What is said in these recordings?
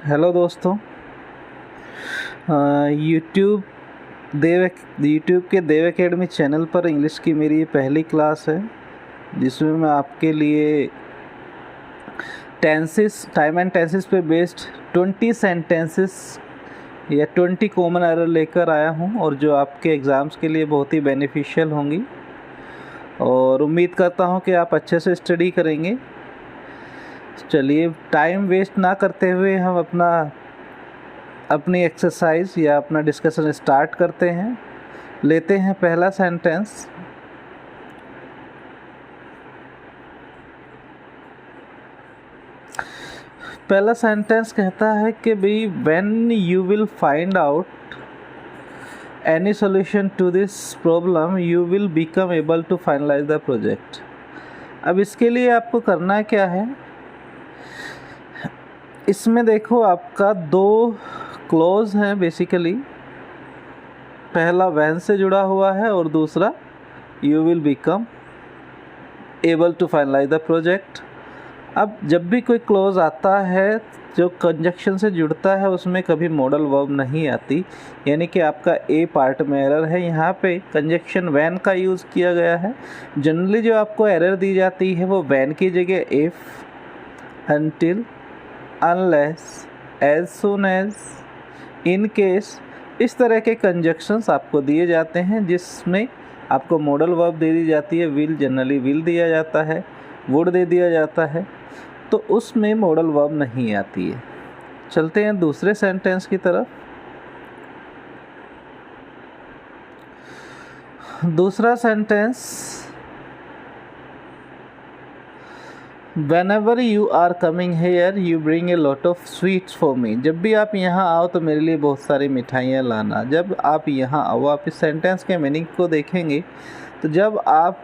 Hello दोस्तों। YouTube के देव academy channel पर इंग्लिश की मेरी ये पहली क्लास है, जिसमें मैं आपके लिए टाइम एंड टेंसेस पे बेस्ड 20 सेंटेंसेस या 20 कॉमन एरर लेकर आया हूँ, और जो आपके एग्ज़ाम्स के लिए बहुत ही बेनिफिशियल होंगी। और उम्मीद करता हूँ कि आप अच्छे से स्टडी करेंगे। चलिए, टाइम वेस्ट ना करते हुए हम अपनी एक्सरसाइज या अपना डिस्कशन स्टार्ट करते हैं। लेते हैं पहला सेंटेंस। पहला सेंटेंस कहता है कि भाई when you will find out any solution to this problem you will become able to finalize the project. अब इसके लिए आपको करना क्या है, इसमें देखो आपका दो क्लोज हैं बेसिकली। पहला व्हेन से जुड़ा हुआ है और दूसरा you will become able to finalize the project. अब जब भी कोई क्लोज आता है जो कंजक्शन से जुड़ता है उसमें कभी मॉडल वर्ब नहीं आती, यानी कि आपका ए पार्ट में एरर है। यहाँ पे कंजक्शन व्हेन का यूज़ किया गया है। जनरली जो आपको एरर दी जाती है वो व्हेन की जगह if, until, unless, as soon as, in case, इस तरह के कंजक्शंस आपको दिए जाते हैं, जिसमें आपको मॉडल वर्ब दे दी जाती है। विल, जनरली विल दिया जाता है, वुड दे दिया जाता है, तो उसमें मॉडल वर्ब नहीं आती है। चलते हैं दूसरे सेंटेंस की तरफ। दूसरा sentence, Whenever you are coming here, you bring a lot of sweets for me। जब भी आप यहाँ आओ तो मेरे लिए बहुत सारी मिठाइयाँ लाना। जब आप यहाँ आओ, आप इस सेंटेंस के मीनिंग को देखेंगे तो जब आप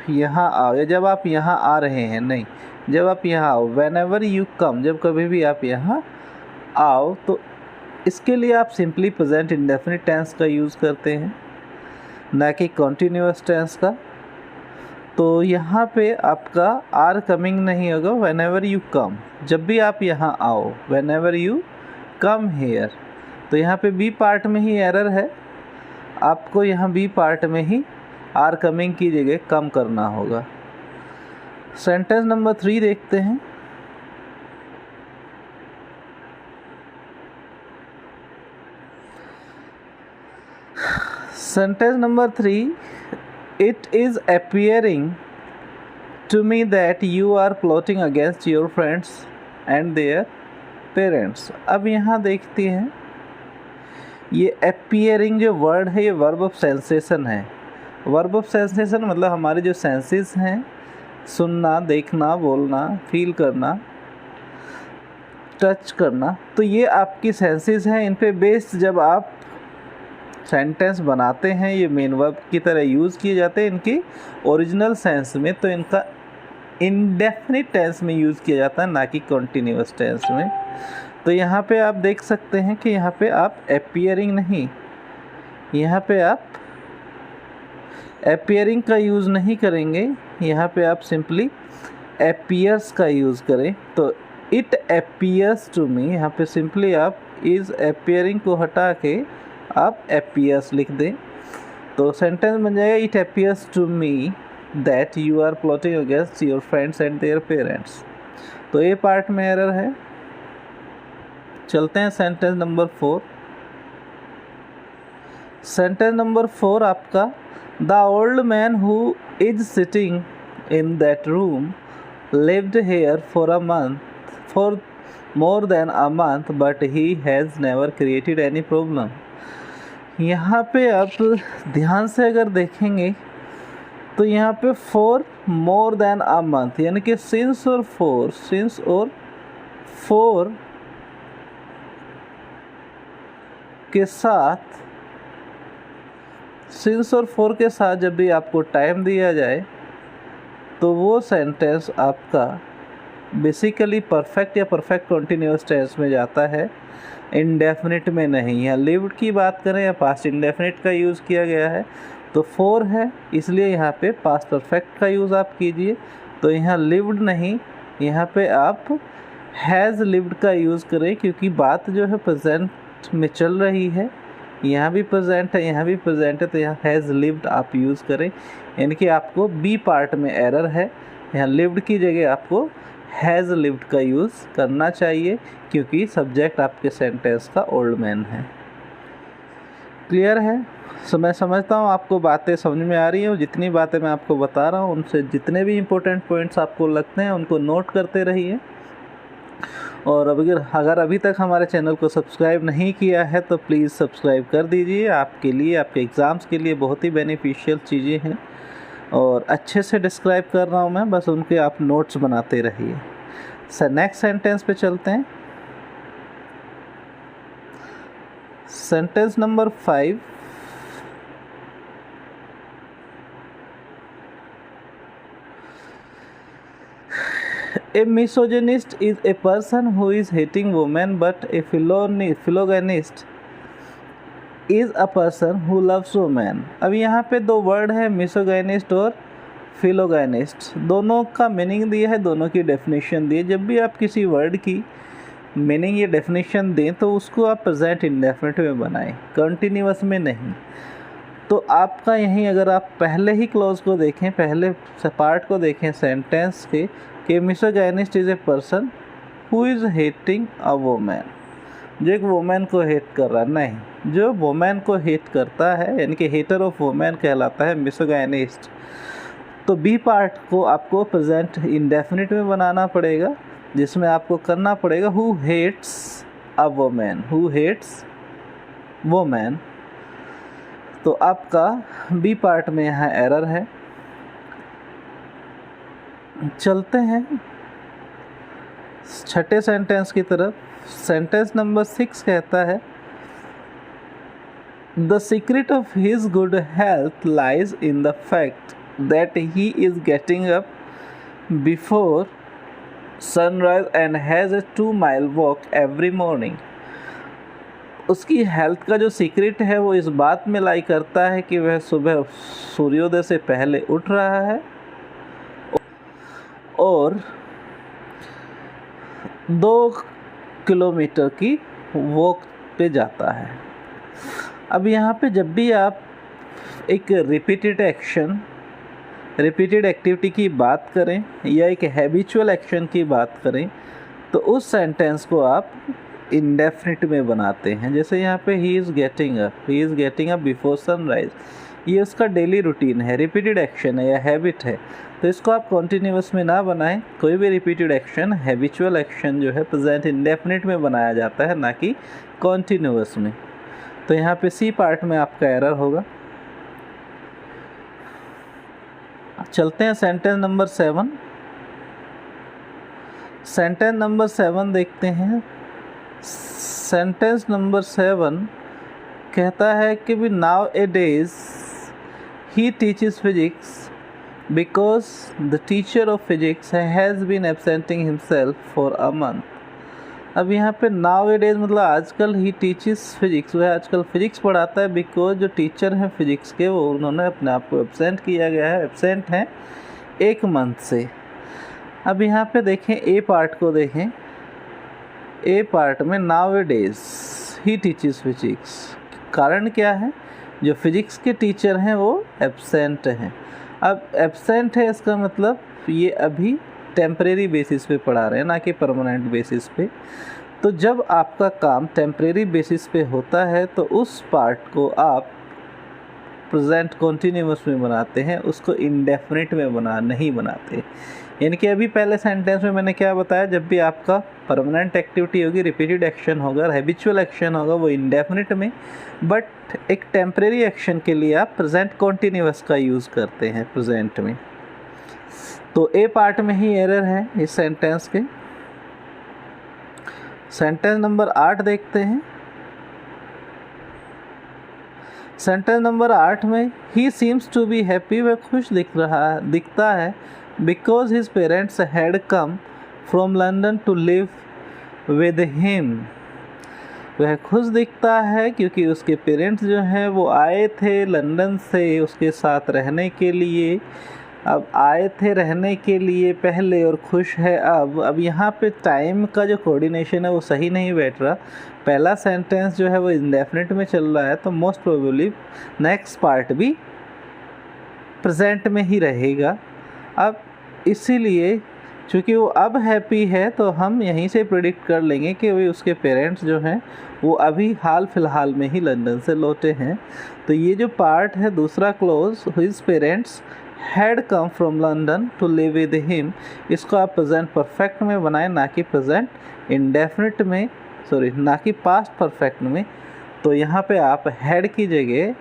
यहाँ आओ या जब आप यहाँ आ रहे हैं, नहीं, जब आप यहाँ आओ, whenever you come, जब कभी भी आप यहाँ आओ, तो इसके लिए आप सिंपली प्रेजेंट इंडेफिनिट टेंस का यूज़ करते हैं, ना कि कॉन्टीन्यूअस टेंस का। तो यहाँ पे आपका आर कमिंग नहीं होगा, whenever you come, जब भी आप यहाँ आओ, whenever you come here। तो यहाँ पे बी पार्ट में ही एरर है, आपको यहाँ बी पार्ट में ही आर कमिंग की जगह कम करना होगा। सेंटेंस नंबर 3 देखते हैं। Sentence number 3, It is appearing to me that you are plotting against your friends and their parents। अब यहाँ देखते हैं, ये appearing जो वर्ड है ये वर्ब ऑफ सेंसेशन है। वर्ब ऑफ सेंसेशन मतलब हमारे जो सेंसेस हैं, सुनना, देखना, बोलना, फील करना, टच करना, तो ये आपकी सेंसेस हैं। इन पे बेस्ड जब आप सेंटेंस बनाते हैं, ये मेन वर्ब की तरह यूज़ किए जाते हैं इनकी ओरिजिनल सेंस में, तो इनका इंडेफिनिट टेंस में यूज़ किया जाता है, ना कि कॉन्टीन्यूअस टेंस में। तो यहाँ पे आप देख सकते हैं कि यहाँ पे आप अपीयरिंग नहीं, यहाँ पे आप अपीयरिंग का यूज़ नहीं करेंगे, यहाँ पे आप सिंपली अपीयर्स का यूज़ करें। तो इट अपीयर्स टू मी, यहाँ पे सिंपली आप इज़ अपीयरिंग को हटा के आप अपीयर्स लिख दें, तो सेंटेंस बन जाएगा it appears to me that you are plotting against your friends and their parents. तो ये पार्ट में एरर है। चलते हैं सेंटेंस नंबर 4। सेंटेंस नंबर 4 आपका, the old man who is sitting in that room lived here for more than a month but he has never created any problem. यहाँ पे आप ध्यान से अगर देखेंगे तो यहाँ पे for more than a month, यानी कि सिंस और फोर के साथ, सिंस और फोर के साथ जब भी आपको टाइम दिया जाए तो वो सेंटेंस आपका बेसिकली परफेक्ट या परफेक्ट कॉन्टीन्यूअस टेंस में जाता है, इंडेफिनिट में नहीं है। लिव्ड की बात करें या पास्ट इंडेफिनिट का यूज़ किया गया है, तो 4 है, इसलिए यहाँ पे पास्ट परफेक्ट का यूज़ आप कीजिए। तो यहाँ लिव्ड नहीं, यहाँ पे आप हैज़ लिव्ड का यूज़ करें, क्योंकि बात जो है प्रेजेंट में चल रही है, यहाँ भी प्रेजेंट है, यहाँ भी प्रेजेंट है, तो यहाँ हैज़ लिव्ड आप यूज़ करें। यानी कि आपको बी पार्ट में एरर है, यहाँ लिव्ड की जगह आपको हैज़ लिव्ड का यूज़ करना चाहिए, क्योंकि सब्जेक्ट आपके सेंटेंस का ओल्ड मैन है। क्लियर है? मैं समझता हूँ आपको बातें समझ में आ रही हैं, और जितनी बातें मैं आपको बता रहा हूँ उनसे जितने भी इम्पोर्टेंट पॉइंट्स आपको लगते हैं उनको नोट करते रहिए। और अगर अभी तक हमारे चैनल को सब्सक्राइब नहीं किया है तो प्लीज़ सब्सक्राइब कर दीजिए। आपके लिए, आपके एग्ज़ाम्स के लिए बहुत ही बेनिफिशियल चीज़ें हैं, और अच्छे से डिस्क्राइब कर रहा हूँ मैं, बस उनके आप नोट्स बनाते रहिए। नेक्स्ट सेंटेंस पे चलते हैं। Sentence number 5। A misogynist is a person who is hating women, but a philogynist is a person who loves women। अब यहाँ पे दो वर्ड है, मिसोगाइनिस्ट और फिलोगाइनिस्ट। दोनों का मीनिंग दिया है, दोनों की डेफिनेशन दी है। जब भी आप किसी वर्ड की मीनिंग या डेफिनेशन दें तो उसको आप प्रेजेंट इंडेफिनिट में बनाएं, कंटिन्यूअस में नहीं। तो आपका यहीं अगर आप पहले ही क्लॉज को देखें, पहले पार्ट को देखें सेंटेंस के, कि misogynist is a person who is hating a woman, जो एक वोमैन को हेट कर रहा है। नहीं, जो वोमैन को हेट करता है, यानी कि हेटर ऑफ वोमैन कहलाता है मिसोगाइनिस्ट। तो बी पार्ट को आपको प्रेजेंट इंडेफिनिट में बनाना पड़ेगा, जिसमें आपको करना पड़ेगा who hates a woman, who hates woman. तो आपका बी पार्ट में यहाँ एरर है। चलते हैं छठे सेंटेंस की तरफ। सेंटेंस नंबर 6 कहता है, the secret of his good health lies in the fact that he is getting up before sunrise and has a 2 mile walk every morning. उसकी हेल्थ का जो सीक्रेट है वो इस बात में लाई करता है कि वह सुबह सूर्योदय से पहले उठ रहा है और 2 किलोमीटर की वॉक पे जाता है। अब यहाँ पे जब भी आप एक रिपीटेड एक्टिविटी की बात करें या एक हैबिचुअल एक्शन की बात करें, तो उस सेंटेंस को आप इंडेफिनिट में बनाते हैं। जैसे यहाँ पे he is getting up before sunrise, ये उसका डेली रूटीन है, रिपीटेड एक्शन है या हैबिट है, तो इसको आप कॉन्टीन्यूअस में ना बनाएं। कोई भी रिपीटेड एक्शन, हैबिचुअल एक्शन जो है प्रेजेंट इंडेफिनिट में बनाया जाता है, ना कि कॉन्टीन्यूअस में। तो यहाँ पे सी पार्ट में आपका एरर होगा। चलते हैं सेंटेंस नंबर 7। सेंटेंस नंबर 7 देखते हैं। सेंटेंस नंबर 7 कहता है कि भी nowadays he teaches physics because the teacher of physics has been absenting himself for a month. अब यहाँ पे नाउ ए डेज मतलब आजकल ही टीचेस फिजिक्स, वह आजकल फिजिक्स पढ़ाता है, बिकॉज जो टीचर हैं फिजिक्स के वो उन्होंने अपने आप को एब्सेंट किया गया है, एब्सेंट हैं 1 मंथ से। अब यहाँ पे देखें ए पार्ट को देखें। ए पार्ट में now A days he teaches physics, कारण क्या है? जो फिजिक्स के टीचर हैं वो एब्सेंट हैं। अब एब्सेंट है इसका मतलब ये अभी टेम्परेरी बेसिस पे पढ़ा रहे हैं, ना कि परमानेंट बेसिस पे। तो जब आपका काम टेम्परेरी बेसिस पे होता है तो उस पार्ट को आप प्रेजेंट कॉन्टीन्यूअस में बनाते हैं, उसको इंडेफिनिट में नहीं बनाते। यानी कि अभी पहले सेंटेंस में मैंने क्या बताया, जब भी आपका परमानेंट एक्टिविटी होगी, रिपीटेड एक्शन होगा और हैबिचुअल एक्शन होगा वो इंडेफिनिट में, बट एक टेम्परेरी एक्शन के लिए आप प्रेजेंट कॉन्टीन्यूअस का यूज़ करते हैं प्रेजेंट में। तो ए पार्ट में ही एरर है इस सेंटेंस के। सेंटेंस नंबर 8 देखते हैं। सेंटेंस नंबर 8 में he seems to be happy, वह खुश दिखता है because his parents had come from London to live with him. वह खुश दिखता है क्योंकि उसके पेरेंट्स जो हैं वो आए थे लंदन से उसके साथ रहने के लिए। अब आए थे रहने के लिए पहले और खुश है अब यहाँ पे टाइम का जो कोऑर्डिनेशन है वो सही नहीं बैठ रहा। पहला सेंटेंस जो है वो इंडेफिनिट में चल रहा है, तो मोस्ट प्रोबेबली नेक्स्ट पार्ट भी प्रेजेंट में ही रहेगा। अब इसीलिए चूँकि वो अब हैप्पी है तो हम यहीं से प्रेडिक्ट कर लेंगे कि वही उसके पेरेंट्स जो हैं वो अभी हाल फिलहाल में ही लंदन से लौटे हैं। तो ये जो पार्ट है दूसरा clause, his parents had come from London to live with him, इसको आप प्रेजेंट परफेक्ट में बनाएं, ना कि प्रेजेंट इंडेफिनिट में, सॉरी ना कि पास्ट परफेक्ट में। तो यहाँ पे आप हैड की जगह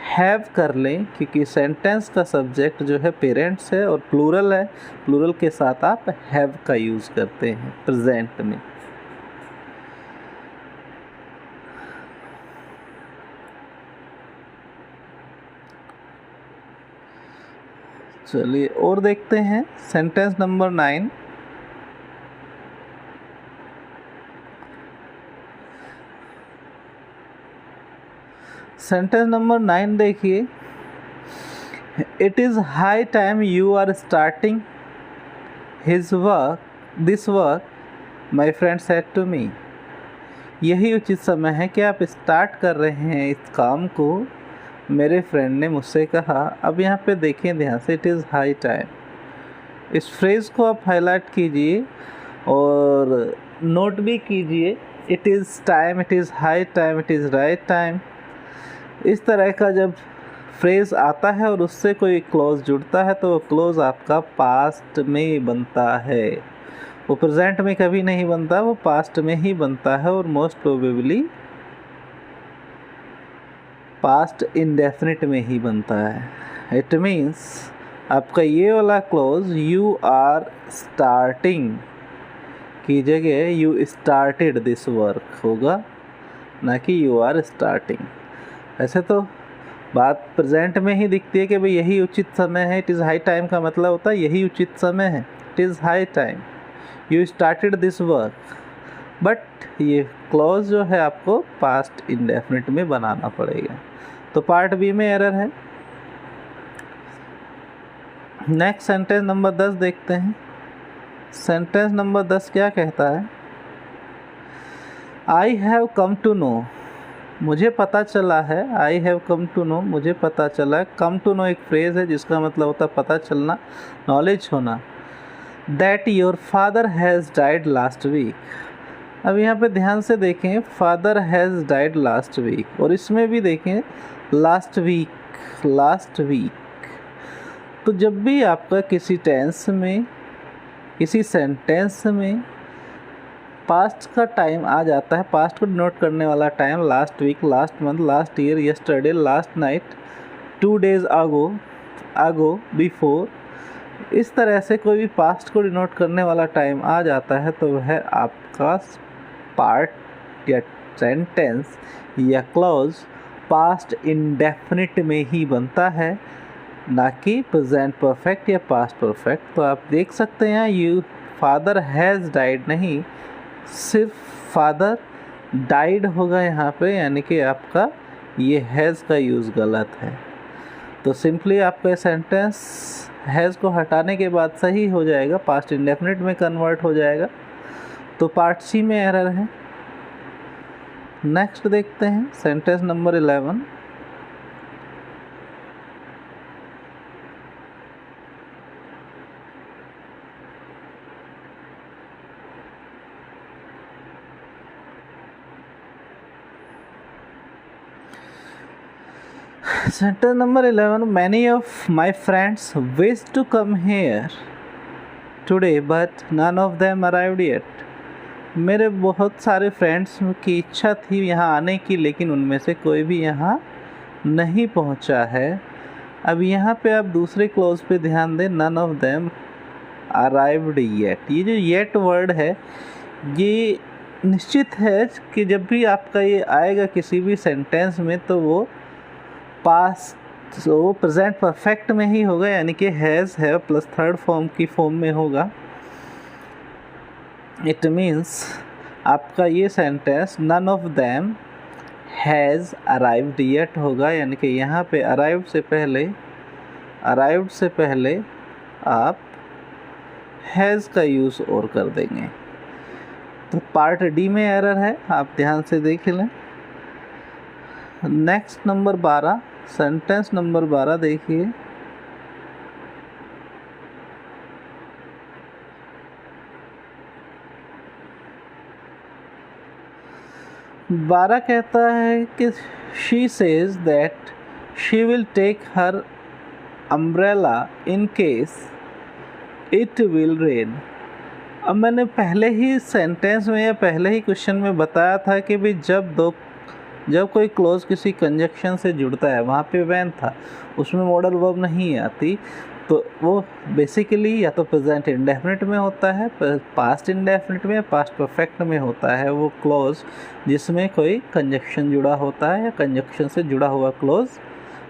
हैव कर लें, क्योंकि सेंटेंस का सब्जेक्ट जो है पेरेंट्स है और प्लूरल है, प्लूरल के साथ आप हैव का यूज़ करते हैं प्रेजेंट में। चलिए और देखते हैं सेंटेंस नंबर 9। सेंटेंस नंबर 9 देखिए, it is high time you are starting this work my friend said to me. यही उचित समय है कि आप स्टार्ट कर रहे हैं इस काम को, मेरे फ्रेंड ने मुझसे कहा। अब यहाँ पे देखें ध्यान से, इट इज़ हाई टाइम, इस फ्रेज़ को आप हाईलाइट कीजिए और नोट भी कीजिए। It is time, it is high time, it is right time, इस तरह का जब फ्रेज़ आता है और उससे कोई क्लोज जुड़ता है तो वो क्लोज आपका पास्ट में बनता है, वो प्रेजेंट में कभी नहीं बनता, वो पास्ट में ही बनता है और मोस्ट प्रोबेबली पास्ट इंडेफिनिट में ही बनता है। इट मीन्स आपका ये वाला क्लोज यू आर स्टार्टिंग की जगह यू स्टार्टेड दिस वर्क होगा, ना कि यू आर स्टार्टिंग। ऐसे तो बात प्रेजेंट में ही दिखती है कि भाई यही उचित समय है, इट इज़ हाई टाइम का मतलब होता है यही उचित समय है, it is high time you started this work. But ये क्लॉज जो है आपको पास्ट इंडेफिनिट में बनाना पड़ेगा, तो पार्ट बी में एरर है। नेक्स्ट सेंटेंस नंबर 10 देखते हैं। सेंटेंस नंबर 10 क्या कहता है, I have come to know, मुझे पता चला है, I have come to know मुझे पता चला। कम टू नो एक फ्रेज़ है जिसका मतलब होता है पता चलना, नॉलेज होना। That your father has died last week. अब यहाँ पे ध्यान से देखें, father has died last week, और इसमें भी देखें लास्ट वीक। तो जब भी आपका किसी टेंस में, किसी सेंटेंस में पास्ट का टाइम आ जाता है, पास्ट को डिनोट करने वाला time, last week, last month, last year, yesterday, last night, 2 days ago, before, इस तरह से कोई भी पास्ट को डिनोट करने वाला टाइम आ जाता है तो वह आपका पार्ट या सेंटेंस या क्लॉज पास्ट इंडेफिनिट में ही बनता है, ना कि प्रेजेंट परफेक्ट या पास्ट परफेक्ट। तो आप देख सकते हैं यू फादर हैज़ डाइड नहीं, सिर्फ फादर डाइड होगा यहाँ पे, यानी कि आपका ये हैज़ का यूज़ गलत है। तो सिंपली आपका सेंटेंस हैज़ को हटाने के बाद सही हो जाएगा, पास्ट इंडेफिनिट में कन्वर्ट हो जाएगा। तो पार्ट सी में एरर है। नेक्स्ट देखते हैं sentence number 11। Sentence number 11, many of my friends wish to come here today but none of them arrived yet. मेरे बहुत सारे फ्रेंड्स की इच्छा थी यहाँ आने की, लेकिन उनमें से कोई भी यहाँ नहीं पहुँचा है। अब यहाँ पे आप दूसरे क्लॉज पे ध्यान दें, none of them arrived yet। ये जो yet वर्ड है ये निश्चित है कि जब भी आपका ये आएगा किसी भी सेंटेंस में तो वो पास्ट, वो प्रेजेंट परफेक्ट में ही होगा, यानी कि हैज़ है प्लस थर्ड फॉर्म की फॉर्म में होगा। इट मीन्स आपका ये sentence none of them has arrived yet होगा, यानी कि यहाँ पे अराइव्ड से पहले अराइव्ड से पहले आप हैज़ का यूज़ और कर देंगे। तो पार्ट डी में एरर है, आप ध्यान से देख लें। नेक्स्ट नंबर 12, सेंटेंस नंबर 12 देखिए। बारह कहता है कि she says that she will take her umbrella in case it will rain. अब मैंने पहले ही सेंटेंस में या पहले ही क्वेश्चन में बताया था कि भाई जब कोई क्लोज किसी कंजक्शन से जुड़ता है, वहाँ पे वैन था, उसमें मॉडल वर्ब नहीं आती, तो वो बेसिकली या तो प्रेजेंट इंडेफिनिट में होता है, पास्ट इंडेफिनिट में, पास्ट परफेक्ट में होता है वो क्लोज जिसमें कोई कंजक्शन जुड़ा होता है या कंजक्शन से जुड़ा हुआ close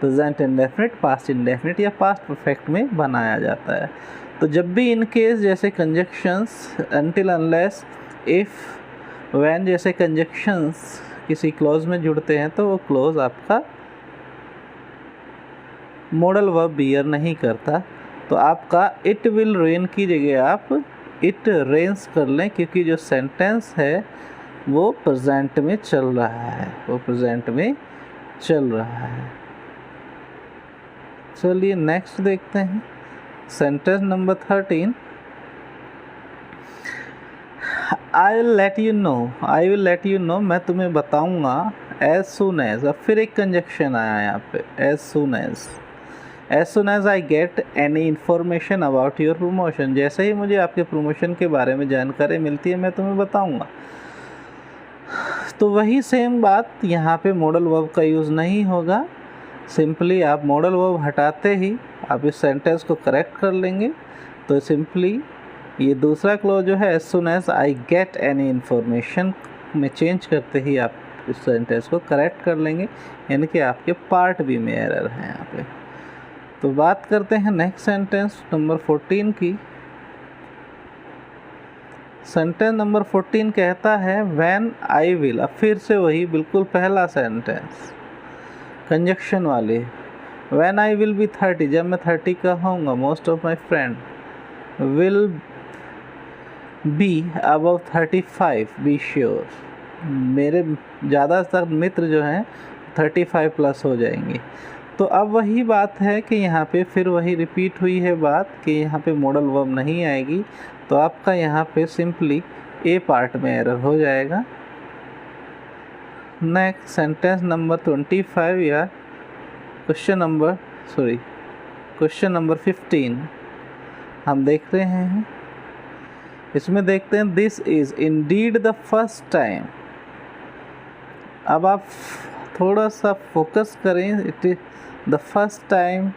present indefinite, past indefinite या पास्ट परफेक्ट में बनाया जाता है। तो जब भी इन केस जैसे conjunctions, until unless, if, when जैसे कंजक्शंस किसी क्लोज में जुड़ते हैं तो वो क्लोज आपका मॉडल वर्ब बियर नहीं करता। तो आपका इट विल रेन की जगह आप इट रेन्स कर लें, क्योंकि जो सेंटेंस है वो प्रेजेंट में चल रहा है, वो प्रेजेंट में चल रहा है। चलिए नेक्स्ट देखते हैं, sentence number 13। I will let you know, मैं तुम्हें बताऊंगा, एज सुन एज। अब फिर एक कंजक्शन आया यहाँ पे, as soon as I get any information about your promotion. जैसे ही मुझे आपके प्रमोशन के बारे में जानकारी मिलती है मैं तुम्हें बताऊंगा। तो वही सेम बात यहाँ पे मॉडल वर्ब का यूज़ नहीं होगा, सिंपली आप मॉडल वर्ब हटाते ही आप इस सेंटेंस को करेक्ट कर लेंगे। तो सिंपली ये दूसरा क्लॉज जो है, as soon as I get any information में चेंज करते ही आप इस सेंटेंस को करेक्ट कर लेंगे, यानी कि आपके पार्ट बी में एरर है यहाँ पे। तो बात करते हैं नेक्स्ट सेंटेंस नंबर 14 की। सेंटेंस नंबर 14 कहता है व्हेन आई विल। अब फिर से वही बिल्कुल पहला सेंटेंस कंजक्शन वाले, व्हेन आई विल बी 30, जब मैं 30 का होऊंगा, most of my friend will be above 35, be sure, मेरे ज़्यादातर मित्र जो हैं 35 प्लस हो जाएंगे। तो अब वही बात है कि यहाँ पे फिर वही रिपीट हुई है बात कि यहाँ पे मॉडल वर्ब नहीं आएगी, तो आपका यहाँ पे सिंपली ए पार्ट में एरर हो जाएगा। नेक्स्ट सेंटेंस नंबर 25 या क्वेश्चन नंबर 15 हम देख रहे हैं। इसमें देखते हैं this is Indeed the first time. अब आप थोड़ा सा फोकस करें, it is the first time